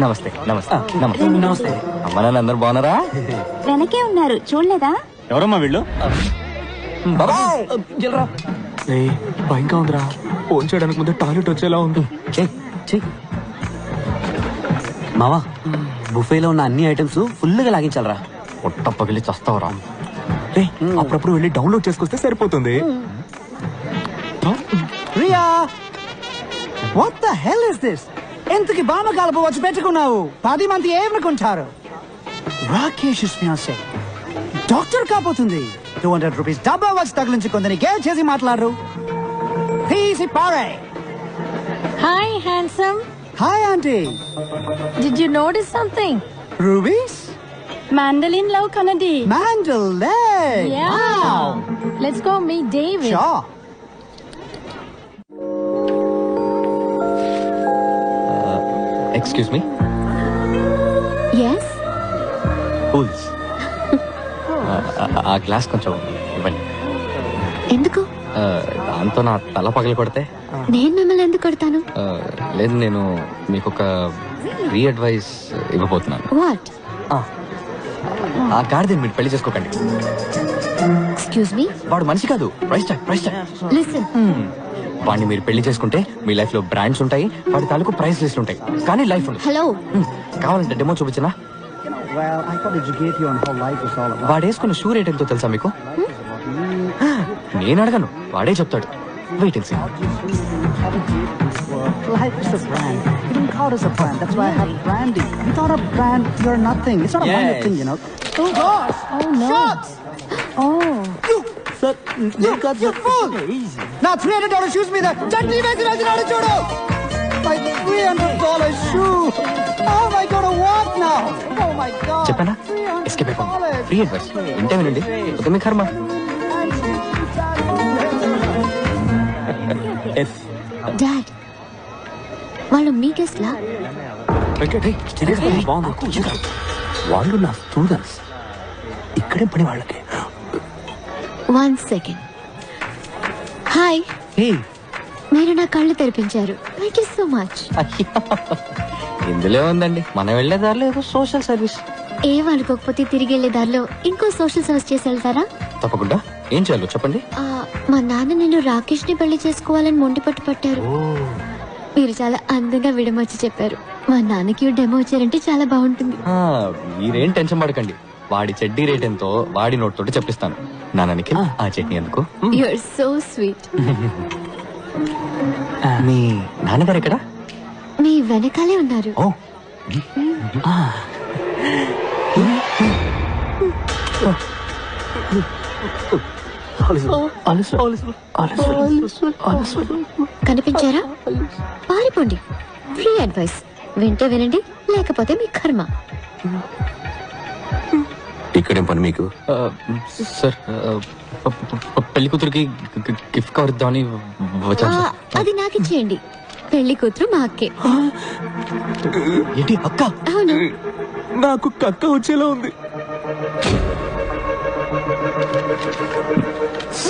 నమస్తే నమస్తే నమస్తే నమస్తే. అమ్మ నాన్న అందరు బాగున్నారా? వెనకే ఉన్నారు, చూడలేదా? ఎవరమ్మా వీళ్ళు? భయంగా ఉందిరా. ఫోన్ చేయడానికి ముందు టాయిలెట్ వచ్చేలా ఉంది. మావా, బుఫేలో ఉన్న అన్ని ఐటమ్స్ ఫుల్ గా లాగించాలరా. పొట్ట పగిలి చస్తావరా. అప్పుడప్పుడు వెళ్ళి డౌన్లోడ్ చేసుకొస్తే సరిపోతుంది. Riya, what the hell is this? ఎంతకి బామ కలప వచ్చి పెట్టుకున్నావు? 10 మంది ఏమనుకుంటారు? రాకేష్ ఫియాన్సీ డాక్టర్ కాబోతుంది. 200 రూపీస్ డబ్బా వచ్చి తగిలించుకుందని గేమ్ చేసి మాట్లాడరు. తీసి పారే. Hi handsome. Hi aunty. Did you notice something? Rubies Mandolin love Kanadi. Mandalay. Yeah. Wow. Let's go meet David. Sure. Excuse me. Yes. Cools. ఆ గ్లాస్ కొంచెం ఇవ్వండి. ఎందుకు? దాంతో నా తల పగలు కొడితే. నేను మిమ్మల్ని ఎందుకు కొడతాను? లేదు, నేను మీకు ఒక ఫ్రీ అడ్వైస్ ఇవ్వబోతున్నాను. వాట్? ఆ గాడిదని మీరు పెళ్లి చేసుకోకండి. Excuse me. వాడు మనిషి కాదు, ప్రైస్ ట్యాగ్. లిసన్. వాడిని మీరు పెళ్లి చేసుకుంటే మీ లైఫ్ లో బ్రాండ్స్ ఉంటాయి, వాడి తాలూకు ప్రైస్ లిస్ట్ ఉంటాయి, కానీ లైఫ్ ఉండదు. హలో. కావాలంటే demo చూపించనా? Well, I thought educate you on how life is all about. వాడు వేసుకున్న షూ రేట్ ఎంతో తెలుసా మీకు? నేను అడగను, వాడే చెప్తాడు. Wait and see. Life is a brand. You don't call it a brand. That's why I have branding. Without a brand, you're nothing. It's not a minor thing, you know. Oh gosh! Oh no. Shots! Oh. Sir, you fool! Now $300 shoes me there. Gently వేసినాడు చూడు. My $300 shoe. How am I going to walk now? Oh my God. చెప్పానా? Escape అయిపోండి. Free advice వింటే వినండి, ఒక మీ కర్మ. Dad, వాళ్ళు మీ guest లా? వాళ్ళు నా స్టూడెంట్స్. ఇక్కడే పని వాళ్ళకి. 1 second. హాయ్. మీరు నా కళ్ళు తెరిపించారు. Thank you so much. ఇందులో ఉందండి, మనం వెళ్లే దారిలో ఏదో సోషల్ సర్వీస్. ఏం అనుకోకపోతే తిరిగి వెళ్లే దారిలో ఇంకో సోషల్ సర్వీస్ చేసి వెళ్తారా? తప్పకుండా. ఏం చేయాలో చెప్పండి. మా నాన్న నేను రాకేష్ ని పెళ్లి చేసుకోవాలని మొండి పట్టారు. మీరు చాలా అందంగా విడమర్చి చెప్పారు. మా నాన్నకి డెమో వచ్చారంటే చాలా బాగుంటుంది. మీరేం టెన్షన్ పడకండి, వాడి చెడ్డీ రేట్ ఎంతో వాడి నోట్ తోటి చెప్పిస్తాను. నాన్నకి ఆ చట్నీ ఎందుకు? You are so sweet. మీ నాన్నగారు ఎక్కడ? మీ వెనకాలే ఉన్నారు. కనిపించారా? పారిపోండి. ఫ్రీ అడ్వైస్ వింటే వినండి, లేకపోతే మీ కర్మ. ఇక్కడేం పని మీకు? సార్, పెళ్లి కూతురికి గిఫ్ట్ కవర్ ఇద్దామని వచ్చాను. అది నాకు ఇచ్చేయండి. పెళ్లి కూతురు మా అక్కే. ఏంటి అక్క? అవును. నాకు కక్క వచ్చేలా ఉంది.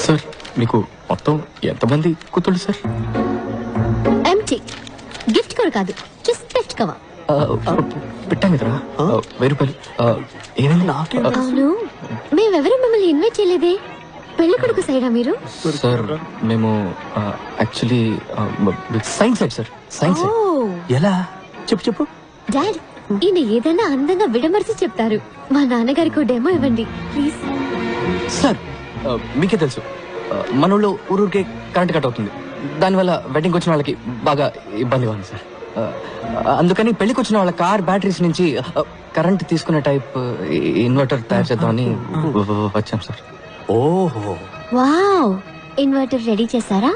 సార్, మీకు మొత్తం ఎంతమంది కూతుళ్ళు సార్? ఎంటీ. గిఫ్ట్ కవర్ కాదు, జస్ట్ పెస్ట్ కవర్. పెట్టాం కదరా, 1000 రూపాయలు. ఏమైంది? అవును, మేమెవరూ మిమ్మల్ని ఇన్వైట్ చేయలేదే. పెళ్లి కొడుకు సైడా మీరు? సార్, మేము actually science side sir. Science side. ఎలా? చెప్పు. డాడ్, ఈయన ఏదైనా అందంగా విడమర్చి చెప్తారు. మా నాన్నగారికి డెమో ఇవ్వండి ప్లీజ్. సార్, మీకే తెలుసు మన ఊళ్ళో ఊరికే కరెంట్ కట్ అవుతుంది. దానివల్ల వెడ్డింగ్ వచ్చిన వాళ్ళకి బాగా ఇబ్బందిగా ఉంది సార్. అందుకని పెళ్లికి వచ్చిన వాళ్ళ కార్ బ్యాటరీస్ నుంచి కరెంట్ తీసుకునే టైప్ ఇన్వర్టర్ తయారు చేద్దామని వచ్చాం సార్. ఓహో, వావ్. ఇన్వర్టర్ రెడీ చేశారా?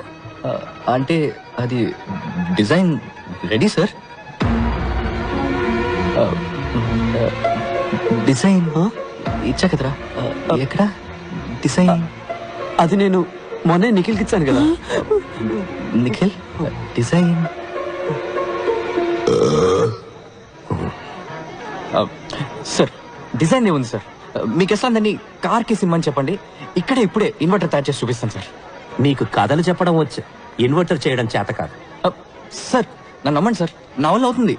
అంటే అది డిజైన్ రెడీ సార్. డిజైన్ ఇచ్చా కదరా. ఎక్కడ డిజైన్? అది నేను మొన్నే నిఖిల్కి ఇచ్చాను కదా. నిఖిల్ డిజైన్. సార్, డిజైన్ ఏముంది సార్? మీకు ఎట్లా దాన్ని కార్ కి సిమ్మని చెప్పండి, ఇక్కడే ఇప్పుడే ఇన్వర్టర్ తయారు చేసి చూపిస్తాను సార్. నీకు కథలు చెప్పడం వచ్చు, ఇన్వర్టర్ చేయడం చేత కాదు. సార్, నన్ను నమ్మండి సార్, నా వల్ల అవుతుంది.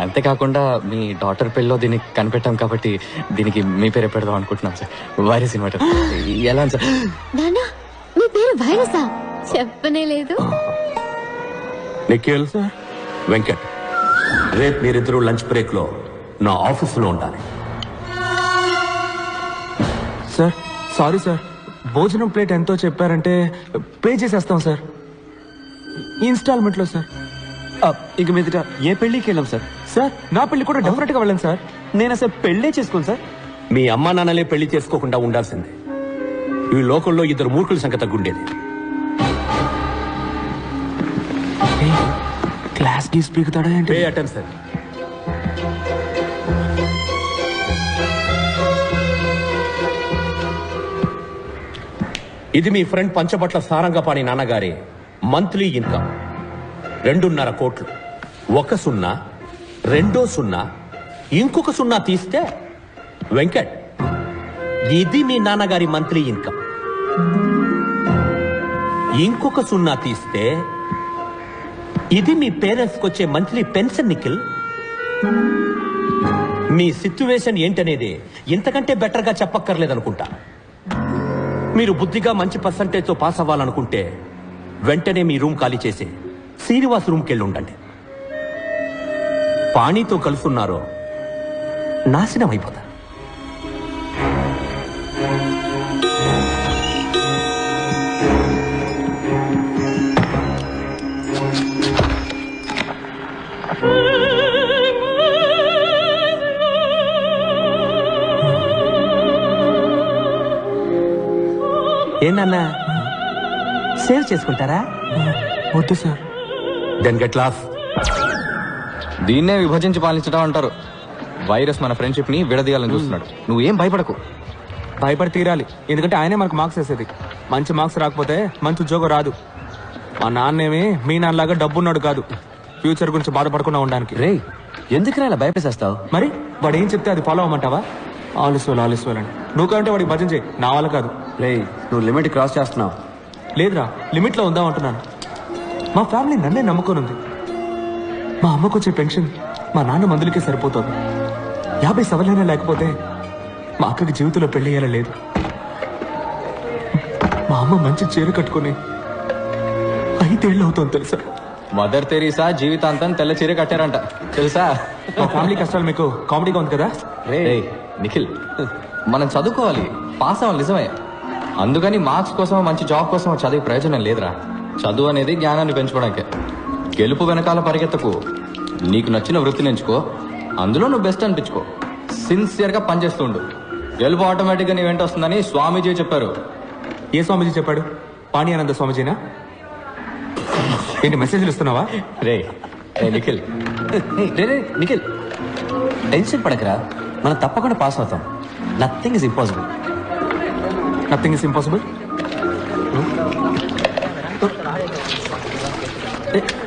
అంతేకాకుండా మీ డాటర్ పెళ్ళిలో దీన్ని కనిపెట్టాం కాబట్టి దీనికి మీ పేరే పెడదాం అనుకుంటున్నాం సార్. వైరస్ ఇన్వర్టర్ ఎలా సార్? నాన్న మీ పేరు వైరసా? చెప్పనే లేదు. నిఖిల్ వెంకట్, రేపు మీరిద్దరూ లంచ్ బ్రేక్ లో నా ఆఫీసులో ఉండాలి. సార్ సారీ సార్, భోజనం ప్లేట్ ఎంతో చెప్పారంటే పే చేసేస్తాం సార్, ఇన్స్టాల్మెంట్ లో సార్. ఇక మీదట ఏ పెళ్లికి వెళ్ళాం సార్. సార్ నా పెళ్లి కూడా డెఫినెట్ గా వెళ్ళండి సార్. నేను అసలు పెళ్లే చేసుకోను సార్. మీ అమ్మా నాన్నలే పెళ్లి చేసుకోకుండా ఉండాల్సిందే. ఈ లోకంలో ఇద్దరు మూర్ఖుల సంఖ్య తగ్గుండేది. క్లాస్ గీస్ పీకుతాడా ఏంటి? Pay attention. ఇది మీ ఫ్రెండ్ పంచబట్ల సారంగపాణి నాన్నగారి మంత్లీ ఇన్కమ్ 2.5 కోట్లు. 1 సున్నా, 2 సున్నా, ఇంకొక సున్నా తీస్తే వెంకట్, ఇది మీ నాన్నగారి మంత్లీ ఇన్కమ్. ఇంకొక సున్నా తీస్తే ఇది మీ పేరెంట్స్కి వచ్చే మంత్లీ పెన్షన్. నిఖిల్, మీ సిచ్యువేషన్ ఏంటనేది ఇంతకంటే బెటర్ గా చెప్పక్కర్లేదనుకుంటా. మీరు బుద్ధిగా మంచి పర్సంటేజ్ తో పాస్ అవ్వాలనుకుంటే వెంటనే మీ రూమ్ ఖాళీ చేసి శ్రీనివాస్ రూమ్కి వెళ్ళి ఉండండి. పాణితో కలుసున్నారో నాశనం అయిపోతా. ఏంటన్నా సేవ్ చేసుకుంటారా? వద్దు సార్. Then get lost. దీన్నే విభజించి పాలించడం అంటారు. వైరస్ మన ఫ్రెండ్షిప్ ని విడదీయాలని చూస్తున్నాడు. నువ్వేం భయపడకు. భయపడి తీరాలి, ఎందుకంటే ఆయనే మనకు మార్క్స్ వేసేది. మంచి మార్క్స్ రాకపోతే మంచి ఉద్యోగం రాదు. మా నాన్నేమి మీ నాన్నలాగా డబ్బున్నాడు కాదు, ఫ్యూచర్ గురించి బాధపడకుండా ఉండడానికి. రే ఎందుకు ఇలా భయపేసేస్తావు? మరి వాడు ఏం చెప్తే అది ఫాలో అవ్వమంటావా? ఆలస్యాలు ఆలస్యాలు అని నువ్వు కంటే వాడికి భజన చేయి, నా వల్ల కాదు. రే నువ్వు లిమిట్ క్రాస్ చేస్తున్నావు. లేదురా, లిమిట్ లో ఉందాం అంటున్నాను. మా ఫ్యామిలీ నన్నే నమ్ముకొని ఉంది. మా అమ్మకు వచ్చే పెన్షన్ మా నాన్న మందులకే సరిపోతుంది. 50 సవలైనా లేకపోతే మా అక్కకి జీవితంలో పెళ్లి అయ్యేలా లేదు. మా అమ్మ మంచి చీర కట్టుకుని 5 ఏళ్ళు అవుతుంది తెలుసా? మదర్ తెరీసా జీవితాంతం తెల్ల చీర కట్టారంట తెలుసా? మా ఫ్యామిలీ కష్టాలు మీకు కామెడీగా ఉంది కదా? రేయ్ నిఖిల్, మనం చదువుకోవాలి, పాస్ అవ్వాలి నిజమే. అందుకని మార్క్స్ కోసం మంచి జాబ్ కోసం చదివే ప్రయోజనం లేదురా. చదువు అనేది జ్ఞానాన్ని పెంచుకోవడానికే. గెలుపు వెనకాల పరిగెత్తకు. నీకు నచ్చిన వృత్తిని ఎంచుకో, అందులో నువ్వు బెస్ట్ అనిపించుకో. సిన్సియర్గా పనిచేస్తూ ఉండు. గెలుపు ఆటోమేటిక్గా నీ వెంట వస్తుందని స్వామీజీ చెప్పారు. ఏ స్వామీజీ చెప్పాడు? పాణి ఆనంద స్వామీజీనా? ఏంటి మెసేజ్లు ఇస్తున్నావా? రే నిఖిల్, రే నిఖిల్ టెన్షన్ పడకరా, మనం తప్పకుండా పాస్ అవుతాం. Nothing is impossible. Nothing is impossible.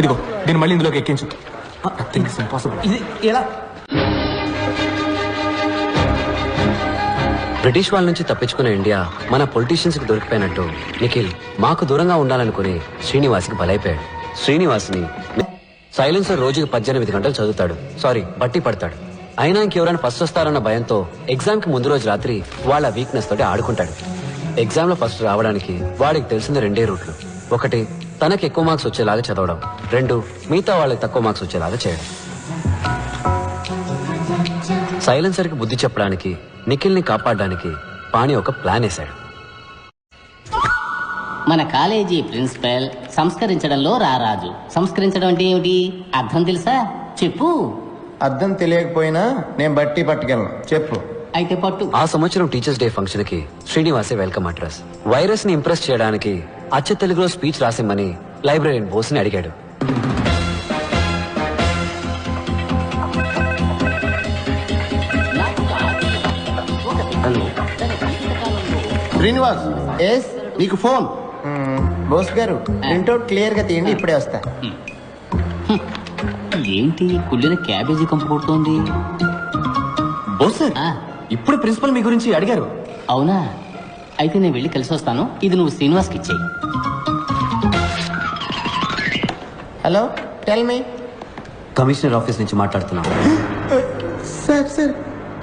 ఇదిగో దీన్ని మళ్ళీ ఇందులోకి ఎక్కించు. Nothing is impossible. ఇది ఎలా? బ్రిటిష్ వాళ్ళ నుంచి తప్పించుకున్న ఇండియా మన పొలిటీషియన్స్ కి దొరికిపోయినట్టు నిఖిల్ మాకు దూరంగా ఉండాలనుకుని శ్రీనివాస్కి బలైపోయాడు. శ్రీనివాస్ని సైలెన్సర్ రోజుకి 18 గంటలు చదువుతాడు, బట్టి పడతాడు. అయినా ఇంకెవరైనా ఫస్ట్ వస్తారన్న భయంతో ఎగ్జామ్ కి ముందు రోజు రాత్రి వాళ్ళ వీక్నెస్ తోటి ఆడుకుంటాడు. ఎగ్జామ్ లో ఫస్ట్ రావడానికి వాడికి తెలిసిన 2 రూట్లు. 1 తనకి ఎక్కువ మార్క్స్ వచ్చేలాగా చదవడం, 2 మిగతా వాళ్ళకి తక్కువ మార్క్స్ వచ్చేలాగా చేయడం. సైలెన్సర్ కి బుద్ధి చెప్పడానికి, నిఖిల్ ని కాపాడడానికి పాణి ఒక ప్లాన్ వేశాడు. మన కాలేజీ ప్రిన్సిపల్ సంస్కరించడంలో రారాజు. సంస్కరించడం అంటే ఏమిటి? అర్థం తెలుసా? చెప్పు. అర్థం తెలియకపోయినా నేను బట్టి పట్టుకెళ్ళను. చెప్పు. అయితే పట్టు. ఆ సంవత్సరం టీచర్స్ డే ఫంక్షన్ కి శ్రీనివాసే వెల్కమ్ అడ్రస్. వైరస్ ని ఇంప్రెస్ చేయడానికి అచ్చ తెలుగులో స్పీచ్ రాసిమ్మని లైబ్రరీన్ బోస్ ని అడిగాడు. శ్రీనివాస్ ఎస్ నీకు ఫోన్. బోస్ గారు ప్రింట్అవుట్ క్లియర్ గా తీయండి, ఇప్పుడే వస్తా. ఏంటి కుళ్ళిన క్యాబేజీ కంపు కొడుతోంది? బోస్ సార్, ఆ, ఇప్పుడు ప్రిన్సిపల్ మీ గురించి అడిగారు. అవునా? అయితే నేను వెళ్ళి కలిసి వస్తాను. ఇది నువ్వు శ్రీనివాస్కి ఇచ్చేయి. Hello, tell me. Commissioner office నుంచి మాట్లాడుతున్నాం. Sir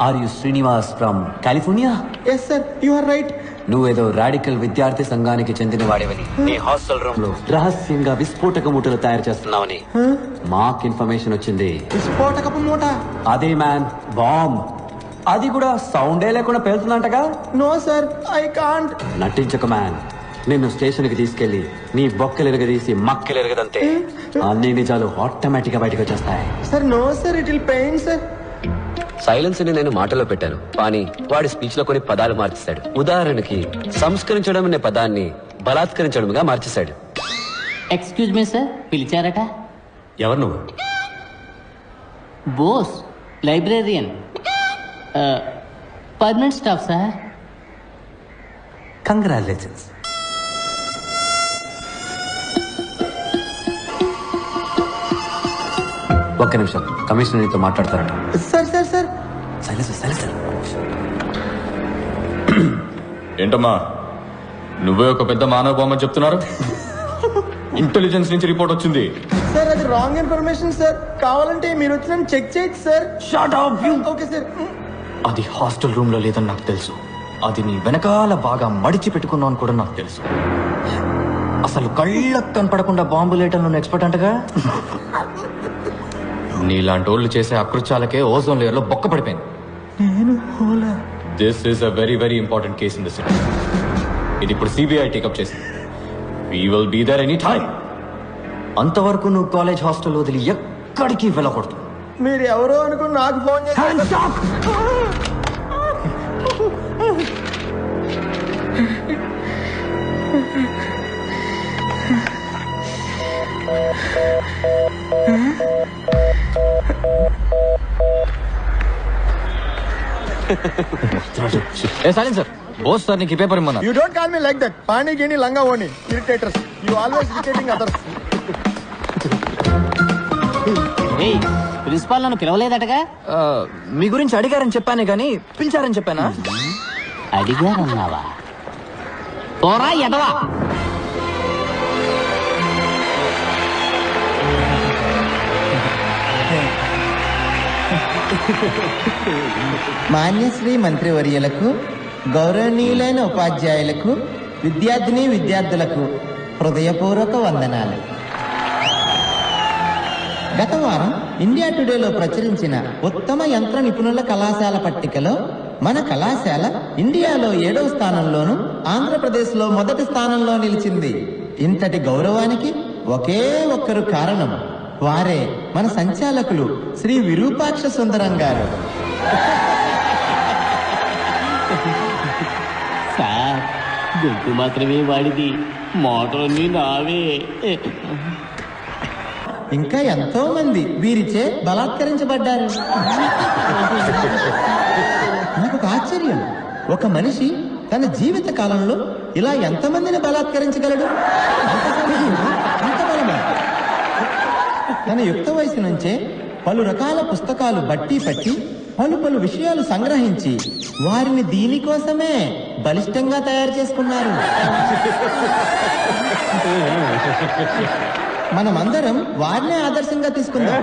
are you Srinivas from California? Yes sir, you are right. నువ్వేదో రాడికల్ విద్యార్థి సంఘానికి చెందిన వాడివని, నీ హాస్టల్ రూమ్ లో రహస్యంగా విస్ఫోటక మూటలు తయారు చేస్తున్నావని మాకు ఇన్ఫర్మేషన్ వచ్చింది. విస్ఫోటకపు మూట? అదే మ్యాన్, బాంబ్. అది కూడా సౌండే లేకుండా పేలుతుందంటగా? No sir, I can't. నటించక మ్యాన్. నిన్ను స్టేషన్ కి తీసుకెళ్లి నీ బొక్కలెరగదీసి మక్కలెరగదంతే అన్ని నిజాలు ఆటోమేటిక్ గా బయటకు వచ్చేస్తాయి. Sir no sir, it will pain sir. Silence ని నేను మాటలో పెట్టాను, కానీ వాడి స్పీచ్ లో కొన్ని పదాలు మార్చేశాడు. ఉదాహరణకి సంస్కరించడం అనే పదాన్ని బలాత్కరించడంగా మార్చేశాడు. ఎక్స్క్యూజ్ మీ సార్, పిలిచారట? ఎవరు నువ్వు? Bose, librarian, permanent staff sir. Congratulations. ఒక్క నిమిషం, కమిషనర్ నీతో మాట్లాడతారట. Sir sir sir silence. ఏంటమ్మా నువ్వే ఒక పెద్ద మానవ బొమ్మ చెప్తున్నారు? ఇంటెలిజెన్స్ నుంచి రిపోర్ట్ వచ్చింది. సార్ అది రాంగ్ ఇన్ఫర్మేషన్ సార్. కావాలంటే మీరు వచ్చి నన్ను చెక్ చేయొచ్చు సార్. Okay sir. అది హాస్టల్ రూమ్ లో లేదని నాకు తెలుసు. అది నీ వెనకాల బాగా మడిచి పెట్టుకున్నావు అని కూడా నాకు తెలుసు. అసలు కళ్ళకు కనపడకుండా బాంబు లేయటంలో ఎక్స్పర్ట్ అంటగా. నీలాంటి వాళ్ళు చేసే అకృత్యాలకే ఓజోన్ లేయర్ లో బొక్క పడిపోయింది. This is a very very important case in the city. ఇది ఇప్పుడు సిబిఐ టేకప్ చేసింది. We will be there any time. అంతవరకు నువ్వు కాలేజ్ హాస్టల్ వదిలి ఎక్కడికి వెళ్ళకూడదు. మీరు ఎవరో అనుకుని నాకు ఫోన్ చేశారు. సార్ బోస్ సార్ నీకు ఈ paper ఇమ్మన్నా. You don't call me like that. Pani gini langa oni. Irritators. You always irritating others. Principal నన్ను పిలవలేదటగా? మీ గురించి అడిగారని చెప్పానే గానీ పిలిచారని చెప్పానా? అడిగారన్నావా? పోరా ఎదవా. మాన్యశ్రీ మంత్రివర్యులకు, గౌరవనీయులైన ఉపాధ్యాయులకు, విద్యార్థులకు హృదయపూర్వక వందనాలు. గత వారం ఇండియా టుడేలో ప్రచురించిన ఉత్తమ యంత్ర నిపుణుల కళాశాల పట్టికలో మన కళాశాల ఇండియాలో 7వ స్థానంలోను, ఆంధ్రప్రదేశ్లో మొదటి స్థానంలో నిలిచింది. ఇంతటి గౌరవానికి ఒకే ఒక్కరు కారణం. వారే మన సంచాలకులు శ్రీ విరూపాక్ష సుందరం గారు. సార్ గుంటు మాత్రమే వాడిది, మోటార్ని నావే. ఇంకా ఎంతో మంది వీరిచే బలాత్కరించబడ్డారు. నాకు ఒక ఆశ్చర్యం, ఒక మనిషి తన జీవిత కాలంలో ఇలా ఎంతమందిని బలాత్కరించగలడు? అంత బలమా? తన యుక్త వయసు నుంచే పలు రకాల పుస్తకాలు బట్టి పట్టి పలు విషయాలు సంగ్రహించి వారిని దీనికోసమే బలిష్టంగా తయారు చేసుకున్నారు. మనమందరం వారినే ఆదర్శంగా తీసుకుందాం.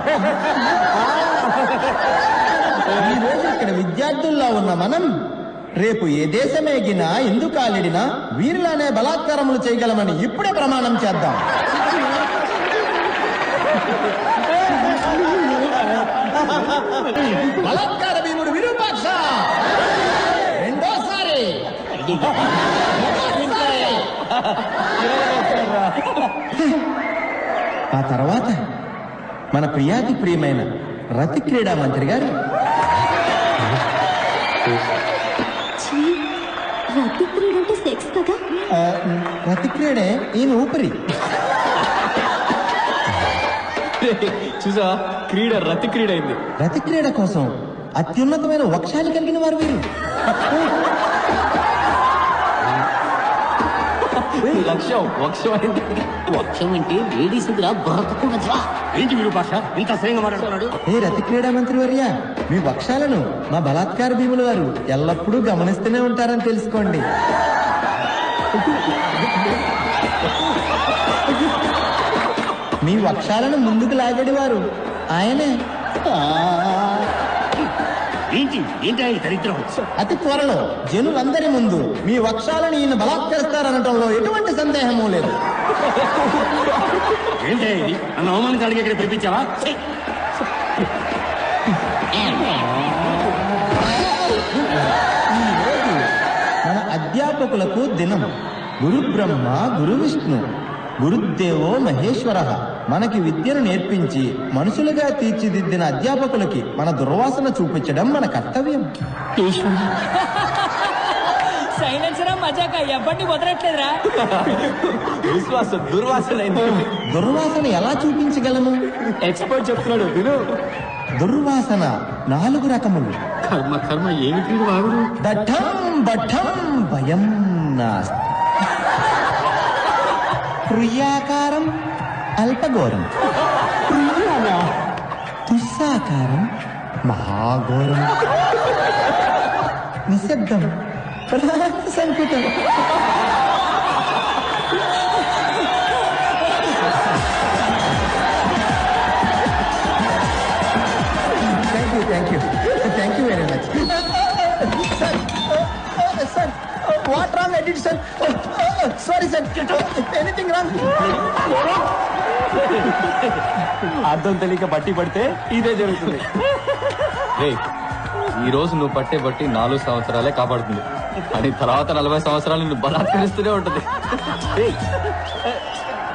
ఈ రోజు ఇక్కడ విద్యార్థుల్లో ఉన్న మనం రేపు ఏ దేశం ఎగినా, ఎందుకు కాలిడినా వీరిలానే బలాత్కారములు చేయగలమని ఇప్పుడే ప్రమాణం చేద్దాం. బలాత్కార భీముడు విరూపాక్ష రెండోసారి. ఆ తర్వాత మన ప్రియాతి ప్రియమైన రతి క్రీడా మంత్రి గారు రతి క్రీడ అంటే సెక్స్ కదా? రతి క్రీడే ఈయన ఊపిరి. చూసా, క్రీడ రతి క్రీడ అయింది. రతి క్రీడ కోసం అత్యున్నతమైన వక్షాలు కలిగిన వారు వీరు. వక్షం అంటే లేడీస్రా బ్రతకూడదురా. ఏంటి మీరు భాష ఇంత అసహ్యంగా మాట్లాడుతున్నాడు? ఏ రతి క్రీడా మంత్రి వర్య, మీ వక్షాలను మా బలాత్కార భీముల వారు ఎల్లప్పుడూ గమనిస్తూనే ఉంటారని తెలుసుకోండి. మీ వక్షాలను ముందుకు లాగడి వారు ఆయనే ఏంటి ఏంటి ఆయన దరిద్రం? అతి త్వరలో జనులందరి ముందు మీ వక్షాలను ఈయన బలాత్కరిస్తారనటంలో ఎటువంటి సందేహమూ లేదు. ఏంటి ఇది? నన్ను అవమానించడానికి ఇక్కడ పిలిపించావా? ఛీ! మన అధ్యాపకులకు దినం. గురు బ్రహ్మ గురు విష్ణు గురుదేవో మహేశ్వర. మనకి విద్యను నేర్పించి మనుషులుగా తీర్చిదిద్దిన అధ్యాపకులకి మన దుర్వాసన చూపించడం మన కర్తవ్యం. సైలెన్సరా మజాక ఎవరిని వదలట్లేదురా. విశ్వాసం దుర్వాసన దుర్వాసన ఎలా చూపించగలము? ఎక్స్పర్ట్ చెప్తున్నాడు విను. దుర్వాసన 4 రకములు. కర్మ కర్మ ఏమిటి వాగుడు? దఠం బఠం భయం నాస్తి. ప్రియాకారం అల్పఘోరం. దుస్సాకారం మహాఘోరం. నిశ్శబ్దం సంకుటం. Thank you very much sir. Sir what wrong I did sir? Sorry sir, anything wrong? అర్థం తెలియక బట్టి పడితే ఇదే జరుగుతుంది. ఈ రోజు నువ్వు పట్టే బట్టి 4 సంవత్సరాలే కాపాడుతుంది, అని తర్వాత 40 సంవత్సరాలు నువ్వు బలాత్కరిస్తూనే ఉంటుంది.